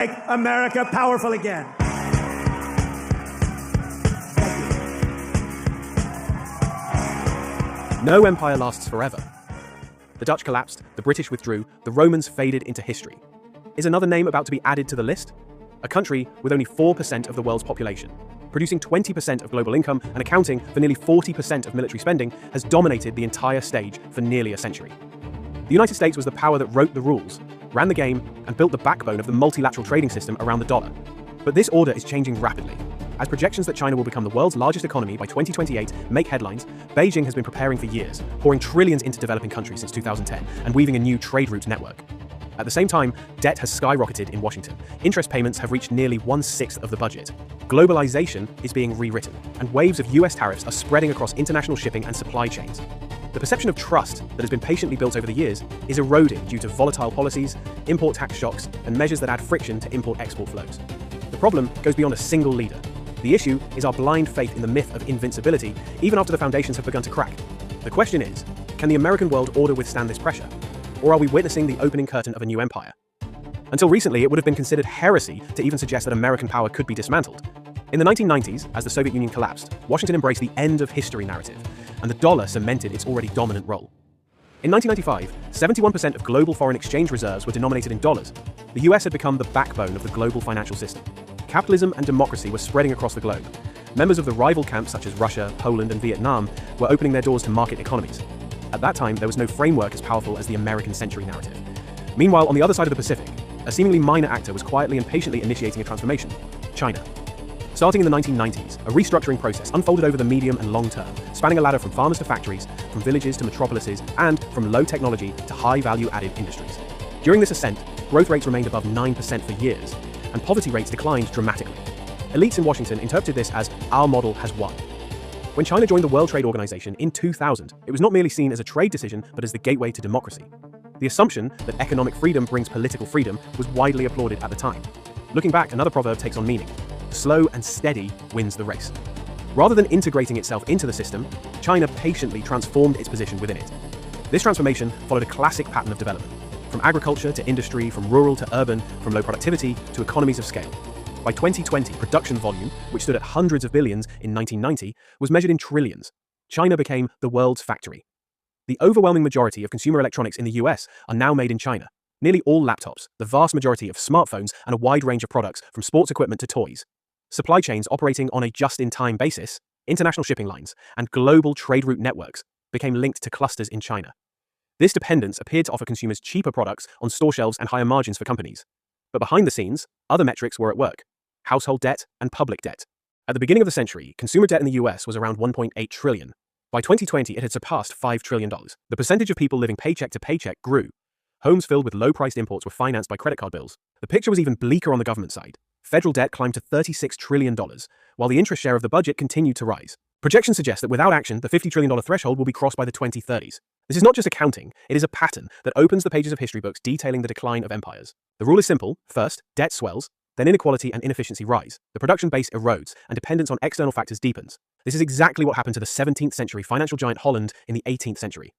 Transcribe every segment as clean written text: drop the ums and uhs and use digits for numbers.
Make America powerful again. No empire lasts forever. The Dutch collapsed, the British withdrew, the Romans faded into history. Is another name about to be added to the list? A country with only 4% of the world's population, producing 20% of global income and accounting for nearly 40% of military spending, has dominated the entire stage for nearly a century. The United States was the power that wrote the rules, ran the game, and built the backbone of the multilateral trading system around the dollar. But this order is changing rapidly. As projections that China will become the world's largest economy by 2028 make headlines, Beijing has been preparing for years, pouring trillions into developing countries since 2010 and weaving a new trade route network. At the same time, debt has skyrocketed in Washington. Interest payments have reached nearly 1/6 of the budget. Globalization is being rewritten, and waves of US tariffs are spreading across international shipping and supply chains. The perception of trust that has been patiently built over the years is eroding due to volatile policies, import tax shocks, and measures that add friction to import-export flows. The problem goes beyond a single leader. The issue is our blind faith in the myth of invincibility, even after the foundations have begun to crack. The question is, can the American world order withstand this pressure? Or are we witnessing the opening curtain of a new empire? Until recently, it would have been considered heresy to even suggest that American power could be dismantled. In the 1990s, as the Soviet Union collapsed, Washington embraced the end of history narrative, and the dollar cemented its already dominant role. In 1995, 71% of global foreign exchange reserves were denominated in dollars. The US had become the backbone of the global financial system. Capitalism and democracy were spreading across the globe. Members of the rival camps such as Russia, Poland, and Vietnam were opening their doors to market economies. At that time, there was no framework as powerful as the American century narrative. Meanwhile, on the other side of the Pacific, a seemingly minor actor was quietly and patiently initiating a transformation: China. Starting in the 1990s, a restructuring process unfolded over the medium and long term, spanning a ladder from farmers to factories, from villages to metropolises, and from low technology to high value-added industries. During this ascent, growth rates remained above 9% for years, and poverty rates declined dramatically. Elites in Washington interpreted this as "our model has won." When China joined the World Trade Organization in 2000, it was not merely seen as a trade decision, but as the gateway to democracy. The assumption that economic freedom brings political freedom was widely applauded at the time. Looking back, another proverb takes on meaning: slow and steady wins the race. Rather than integrating itself into the system, China patiently transformed its position within it. This transformation followed a classic pattern of development, from agriculture to industry, from rural to urban, from low productivity to economies of scale. By 2020, production volume, which stood at hundreds of billions in 1990, was measured in trillions. China became the world's factory. The overwhelming majority of consumer electronics in the US are now made in China. Nearly all laptops, the vast majority of smartphones, and a wide range of products from sports equipment to toys. Supply chains operating on a just-in-time basis, international shipping lines, and global trade route networks became linked to clusters in China. This dependence appeared to offer consumers cheaper products on store shelves and higher margins for companies. But behind the scenes, other metrics were at work: household debt and public debt. At the beginning of the century, consumer debt in the US was around $1.8 trillion. By 2020, it had surpassed $5 trillion. The percentage of people living paycheck to paycheck grew. Homes filled with low-priced imports were financed by credit card bills. The picture was even bleaker on the government side. Federal debt climbed to $36 trillion, while the interest share of the budget continued to rise. Projections suggest that without action, the $50 trillion threshold will be crossed by the 2030s. This is not just accounting, it is a pattern that opens the pages of history books detailing the decline of empires. The rule is simple: first, debt swells, then inequality and inefficiency rise. The production base erodes, and dependence on external factors deepens. This is exactly what happened to the 17th century financial giant Holland in the 18th century.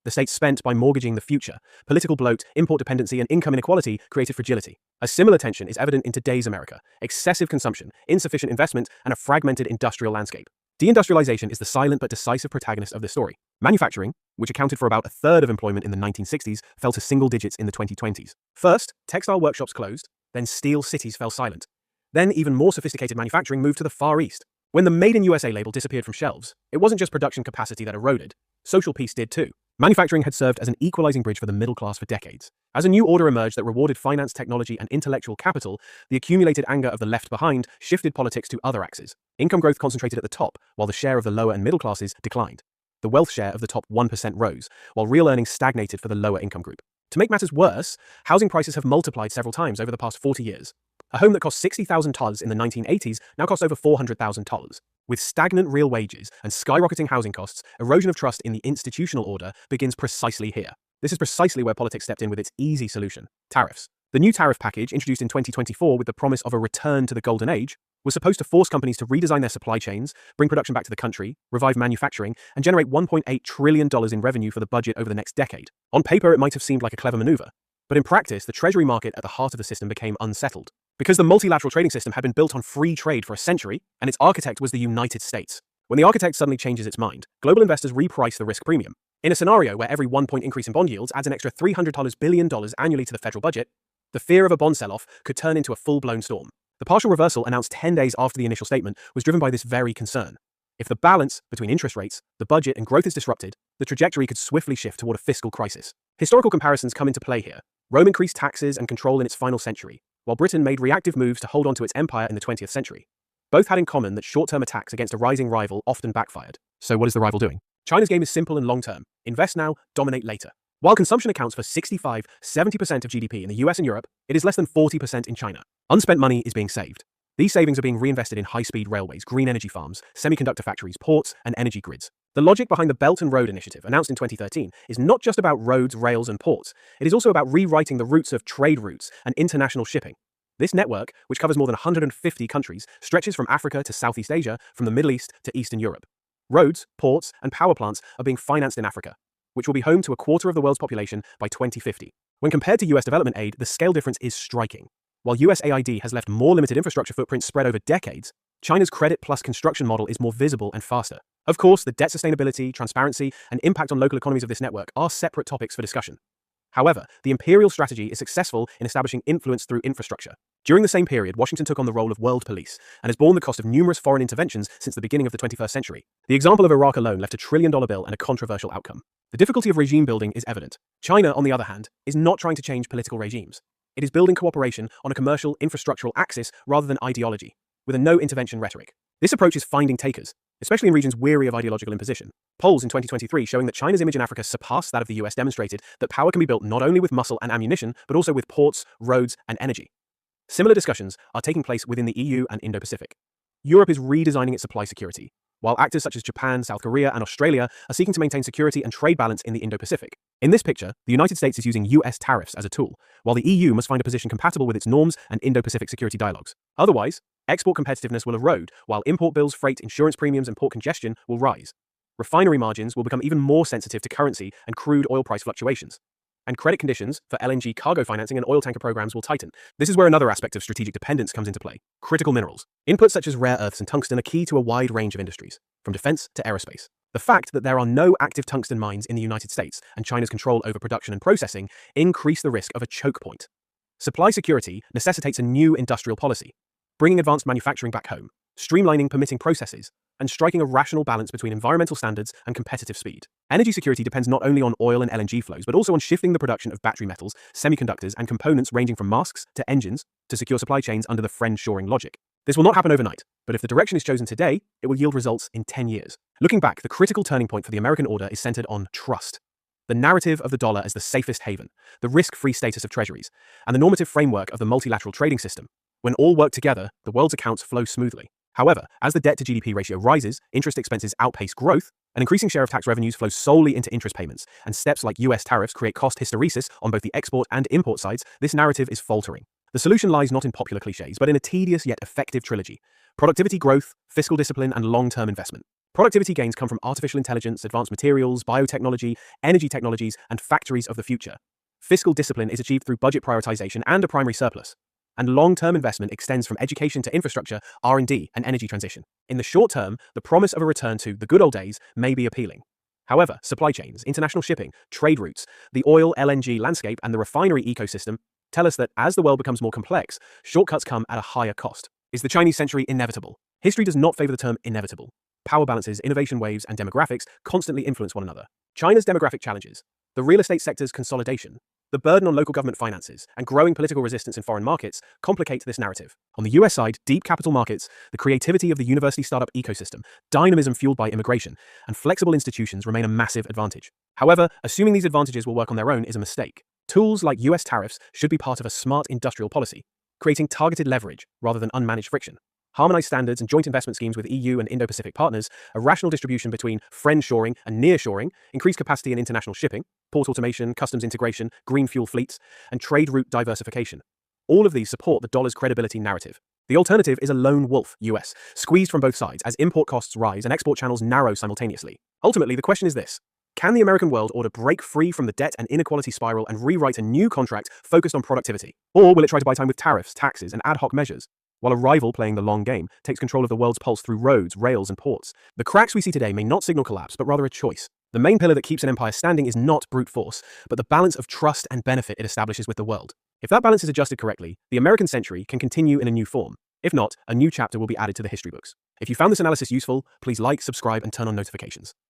The state spent by mortgaging the future. Political bloat, import dependency, and income inequality created fragility. A similar tension is evident in today's America: excessive consumption, insufficient investment, and a fragmented industrial landscape. De-industrialization is the silent but decisive protagonist of this story. Manufacturing, which accounted for about a third of employment in the 1960s, fell to single digits in the 2020s. First, textile workshops closed, then steel cities fell silent. Then even more sophisticated manufacturing moved to the Far East. When the Made in USA label disappeared from shelves, it wasn't just production capacity that eroded. Social peace did too. Manufacturing had served as an equalizing bridge for the middle class for decades. As a new order emerged that rewarded finance, technology, and intellectual capital, the accumulated anger of the left behind shifted politics to other axes. Income growth concentrated at the top, while the share of the lower and middle classes declined. The wealth share of the top 1% rose, while real earnings stagnated for the lower income group. To make matters worse, housing prices have multiplied several times over the past 40 years. A home that cost $60,000 in the 1980s now costs over $400,000. With stagnant real wages and skyrocketing housing costs, erosion of trust in the institutional order begins precisely here. This is precisely where politics stepped in with its easy solution: tariffs. The new tariff package, introduced in 2024 with the promise of a return to the golden age, was supposed to force companies to redesign their supply chains, bring production back to the country, revive manufacturing, and generate $1.8 trillion in revenue for the budget over the next decade. On paper, it might have seemed like a clever maneuver, but in practice, the treasury market at the heart of the system became unsettled. Because the multilateral trading system had been built on free trade for a century, and its architect was the United States. When the architect suddenly changes its mind, global investors reprice the risk premium. In a scenario where every 1-point increase in bond yields adds an extra $300 billion annually to the federal budget, the fear of a bond sell-off could turn into a full-blown storm. The partial reversal announced 10 days after the initial statement was driven by this very concern. If the balance between interest rates, the budget, and growth is disrupted, the trajectory could swiftly shift toward a fiscal crisis. Historical comparisons come into play here. Rome increased taxes and control in its final century, while Britain made reactive moves to hold on to its empire in the 20th century. Both had in common that short-term attacks against a rising rival often backfired. So what is the rival doing? China's game is simple and long-term. Invest now, dominate later. While consumption accounts for 65–70% of GDP in the US and Europe, it is less than 40% in China. Unspent money is being saved. These savings are being reinvested in high-speed railways, green energy farms, semiconductor factories, ports, and energy grids. The logic behind the Belt and Road Initiative, announced in 2013, is not just about roads, rails, and ports. It is also about rewriting the routes of trade routes and international shipping. This network, which covers more than 150 countries, stretches from Africa to Southeast Asia, from the Middle East to Eastern Europe. Roads, ports, and power plants are being financed in Africa, which will be home to a quarter of the world's population by 2050. When compared to US development aid, the scale difference is striking. While USAID has left more limited infrastructure footprints spread over decades, China's credit plus construction model is more visible and faster. Of course, the debt sustainability, transparency, and impact on local economies of this network are separate topics for discussion. However, the imperial strategy is successful in establishing influence through infrastructure. During the same period, Washington took on the role of world police and has borne the cost of numerous foreign interventions since the beginning of the 21st century. The example of Iraq alone left $1 trillion bill and a controversial outcome. The difficulty of regime building is evident. China, on the other hand, is not trying to change political regimes. It is building cooperation on a commercial, infrastructural axis rather than ideology, with a no-intervention rhetoric. This approach is finding takers, especially in regions weary of ideological imposition. Polls in 2023 showing that China's image in Africa surpassed that of the US demonstrated that power can be built not only with muscle and ammunition, but also with ports, roads, and energy. Similar discussions are taking place within the EU and Indo-Pacific. Europe is redesigning its supply security, while actors such as Japan, South Korea, and Australia are seeking to maintain security and trade balance in the Indo-Pacific. In this picture, the United States is using US tariffs as a tool, while the EU must find a position compatible with its norms and Indo-Pacific security dialogues. Otherwise, export competitiveness will erode, while import bills, freight, insurance premiums, and port congestion will rise. Refinery margins will become even more sensitive to currency and crude oil price fluctuations. And credit conditions for LNG cargo financing and oil tanker programs will tighten. This is where another aspect of strategic dependence comes into play: critical minerals. Inputs such as rare earths and tungsten are key to a wide range of industries, from defense to aerospace. The fact that there are no active tungsten mines in the United States and China's control over production and processing increase the risk of a choke point. Supply security necessitates a new industrial policy, bringing advanced manufacturing back home, streamlining permitting processes, and striking a rational balance between environmental standards and competitive speed. Energy security depends not only on oil and LNG flows, but also on shifting the production of battery metals, semiconductors, and components ranging from masks to engines to secure supply chains under the friend-shoring logic. This will not happen overnight, but if the direction is chosen today, it will yield results in 10 years. Looking back, the critical turning point for the American order is centered on trust. The narrative of the dollar as the safest haven, the risk-free status of treasuries, and the normative framework of the multilateral trading system. When all work together, the world's accounts flow smoothly. However, as the debt-to-GDP ratio rises, interest expenses outpace growth, an increasing share of tax revenues flows solely into interest payments, and steps like US tariffs create cost hysteresis on both the export and import sides, this narrative is faltering. The solution lies not in popular cliches, but in a tedious yet effective trilogy: productivity growth, fiscal discipline, and long-term investment. Productivity gains come from artificial intelligence, advanced materials, biotechnology, energy technologies, and factories of the future. Fiscal discipline is achieved through budget prioritization and a primary surplus. And long-term investment extends from education to infrastructure, R&D, and energy transition. In the short term, the promise of a return to the good old days may be appealing. However, supply chains, international shipping, trade routes, the oil, LNG landscape, and the refinery ecosystem tell us that as the world becomes more complex, shortcuts come at a higher cost. Is the Chinese century inevitable? History does not favor the term inevitable. Power balances, innovation waves, and demographics constantly influence one another. China's demographic challenges, the real estate sector's consolidation, the burden on local government finances, and growing political resistance in foreign markets complicate this narrative. On the US side, deep capital markets, the creativity of the university startup ecosystem, dynamism fueled by immigration, and flexible institutions remain a massive advantage. However, assuming these advantages will work on their own is a mistake. Tools like US tariffs should be part of a smart industrial policy, creating targeted leverage rather than unmanaged friction. Harmonized standards and joint investment schemes with EU and Indo-Pacific partners, a rational distribution between friend-shoring and near-shoring, increased capacity in international shipping, port automation, customs integration, green fuel fleets, and trade route diversification. All of these support the dollar's credibility narrative. The alternative is a lone wolf, US, squeezed from both sides as import costs rise and export channels narrow simultaneously. Ultimately, the question is this: Can the American world order break free from the debt and inequality spiral and rewrite a new contract focused on productivity? Or will it try to buy time with tariffs, taxes, and ad hoc measures, while a rival playing the long game takes control of the world's pulse through roads, rails, and ports? The cracks we see today may not signal collapse, but rather a choice. The main pillar that keeps an empire standing is not brute force, but the balance of trust and benefit it establishes with the world. If that balance is adjusted correctly, the American century can continue in a new form. If not, a new chapter will be added to the history books. If you found this analysis useful, please like, subscribe, and turn on notifications.